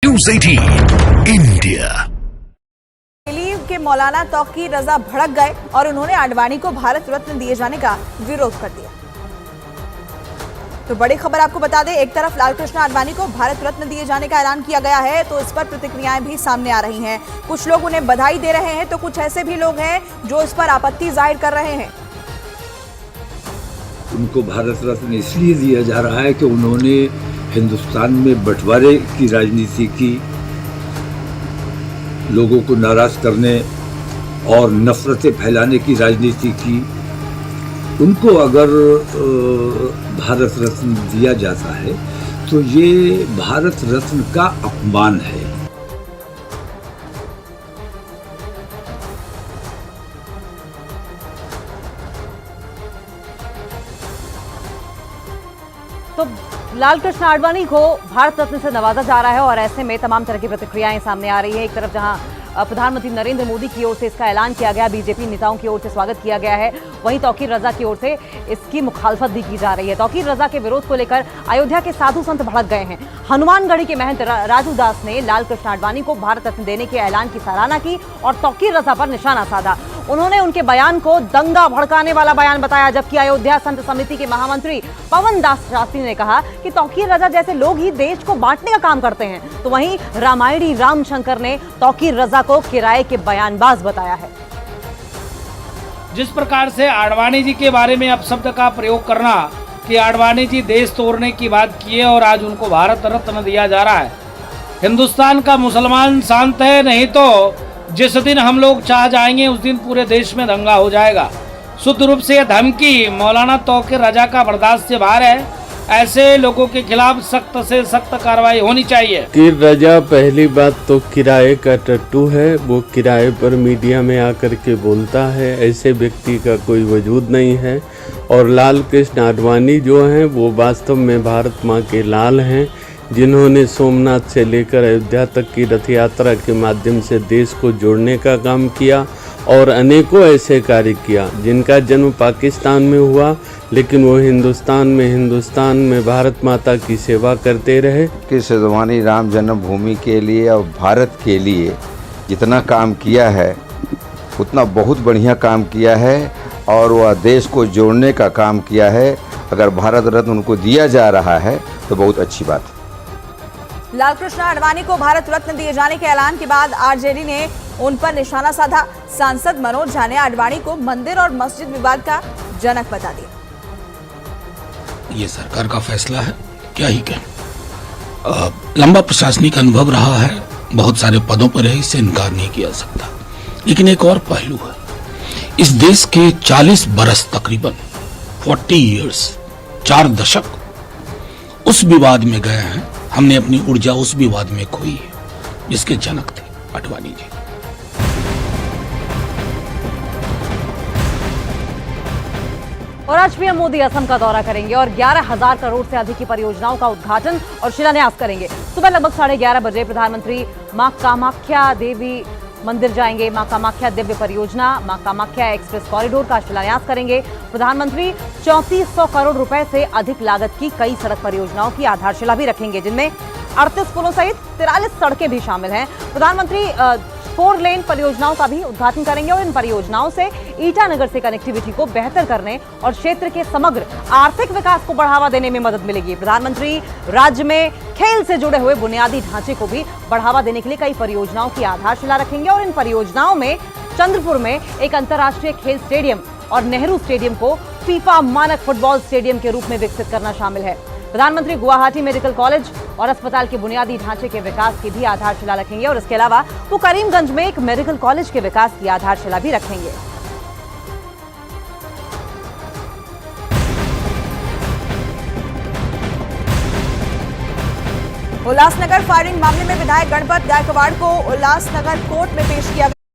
News 18 India. Leave के मौलाना तौकीर रजा भड़क गए और उन्होंने आडवाणी को भारत रत्न दिए जाने का विरोध कर दिया। तो बड़ी खबर आपको बता दें, एक तरफ लालकृष्ण आडवाणी को भारत रत्न दिए जाने का ऐलान किया गया है, तो इस पर प्रतिक्रियाएं भी सामने आ रही हैं। कुछ लोग उन्हें बधाई दे रहे हैं, तो कुछ ऐसे भी लोग हैं जो इस पर आपत्ति जाहिर कर रहे हैं। उनको भारत रत्न इसलिए दिया जा रहा है कि उन्होंने हिंदुस्तान में बंटवारे की राजनीति की, लोगों को नाराज करने और नफरतें फैलाने की राजनीति की। उनको अगर भारत रत्न दिया जाता है तो ये भारत रत्न का अपमान है। तो लालकृष्ण आडवाणी को भारत रत्न से नवाजा जा रहा है और ऐसे में तमाम तरह की प्रतिक्रियाएं सामने आ रही है। एक तरफ जहां प्रधानमंत्री नरेंद्र मोदी की ओर से इसका ऐलान किया गया, बीजेपी नेताओं की ओर से स्वागत किया गया है, वहीं तौकीर रजा की ओर से इसकी मुखालफत भी की जा रही है। तौकीर रजा के विरोध को लेकर अयोध्या के साधु संत भड़क गए हैं। हनुमानगढ़ी के महंत राजू दास ने लालकृष्ण आडवाणी को भारत रत्न देने के ऐलान की सराहना की और तौकीर रजा पर निशाना साधा। उन्होंने उनके बयान को दंगा भड़काने वाला बयान बताया, जबकि अयोध्या संत समिति के महामंत्री पवन दास शास्त्री ने कहा कि तौकीर रजा जैसे लोग ही देश को बांटने का काम करते हैं। तो वहीं रामायणी रामशंकर ने तौकीर रजा को किराए के बयानबाज बताया है। जिस प्रकार से आडवाणी जी के बारे में अपशब्द का प्रयोग करना कि आडवाणी जी देश तोड़ने की बात किए और आज उनको भारत रत्न दिया जा रहा है। हिंदुस्तान का मुसलमान शांत है, नहीं तो जिस दिन हम लोग चाह जाएंगे उस दिन पूरे देश में दंगा हो जाएगा। शुद्ध रूप से यह धमकी मौलाना तौकीर रजा का बर्दाश्त से बाहर है। ऐसे लोगों के खिलाफ सख्त से सख्त कार्रवाई होनी चाहिए। तौकीर रजा पहली बात तो किराए का टट्टू है, वो किराए पर मीडिया में आकर के बोलता है, ऐसे व्यक्ति का कोई वजूद नहीं है। और लालकृष्ण आडवाणी जो हैं वो वास्तव में भारत माँ के लाल हैं, जिन्होंने सोमनाथ से लेकर अयोध्या तक की रथ यात्रा के माध्यम से देश को जोड़ने का काम किया और अनेकों ऐसे कार्य किया जिनका जन्म पाकिस्तान में हुआ, लेकिन वो हिंदुस्तान में भारत माता की सेवा करते रहे। कि सिद्धवानी राम जन्मभूमि के लिए और भारत के लिए जितना काम किया है उतना बहुत बढ़िया काम किया है और वह देश को जोड़ने का काम किया है। अगर भारत रत्न उनको दिया जा रहा है तो बहुत अच्छी बात है। लालकृष्ण आडवाणी को भारत रत्न दिए जाने के ऐलान के बाद आरजेडी ने उन पर निशाना साधा। सांसद मनोज झा ने आडवाणी को मंदिर और मस्जिद विवाद का जनक बता दिया। ये सरकार का फैसला है, क्या ही कहें। लंबा प्रशासनिक अनुभव रहा है, बहुत सारे पदों पर है, इससे इनकार नहीं किया सकता। लेकिन एक और पहलू है, इस देश के 40 बरस तकरीबन 40 इयर्स 4 दशक उस विवाद में गए हैं। हमने अपनी ऊर्जा उस विवाद में खोई है जिसके जनक थे आडवाणी जी। और आज पीएम मोदी असम का दौरा करेंगे और 11,000 करोड़ से अधिक की परियोजनाओं का उद्घाटन और शिलान्यास करेंगे। सुबह लगभग 11:30 बजे प्रधानमंत्री मां कामाख्या देवी मंदिर जाएंगे। मां कामाख्या दिव्य परियोजना, मां कामाख्या एक्सप्रेस कॉरिडोर का शिलान्यास करेंगे। प्रधानमंत्री 3400 करोड़ रुपए से अधिक लागत की कई सड़क परियोजनाओं की आधारशिला भी रखेंगे, जिनमें 38 पुलों सहित 43 सड़कें भी शामिल हैं। प्रधानमंत्री 4 लेन परियोजनाओं का भी उद्घाटन करेंगे और इन परियोजनाओं से ईटानगर से कनेक्टिविटी को बेहतर करने और क्षेत्र के समग्र आर्थिक विकास को बढ़ावा देने में मदद मिलेगी। प्रधानमंत्री राज्य में खेल से जुड़े हुए बुनियादी ढांचे को भी बढ़ावा देने के लिए कई परियोजनाओं की आधारशिला रखेंगे और इन परियोजनाओं में चंद्रपुर में एक अंतर्राष्ट्रीय खेल स्टेडियम और नेहरू स्टेडियम को फीफा मानक फुटबॉल स्टेडियम के रूप में विकसित करना शामिल है। प्रधानमंत्री गुवाहाटी मेडिकल कॉलेज और अस्पताल के बुनियादी ढांचे के विकास की भी आधारशिला रखेंगे और इसके अलावा वो करीमगंज में एक मेडिकल कॉलेज के विकास की आधारशिला भी रखेंगे। उल्लासनगर फायरिंग मामले में विधायक गणपत गायकवाड़ को उल्लासनगर कोर्ट में पेश किया गया।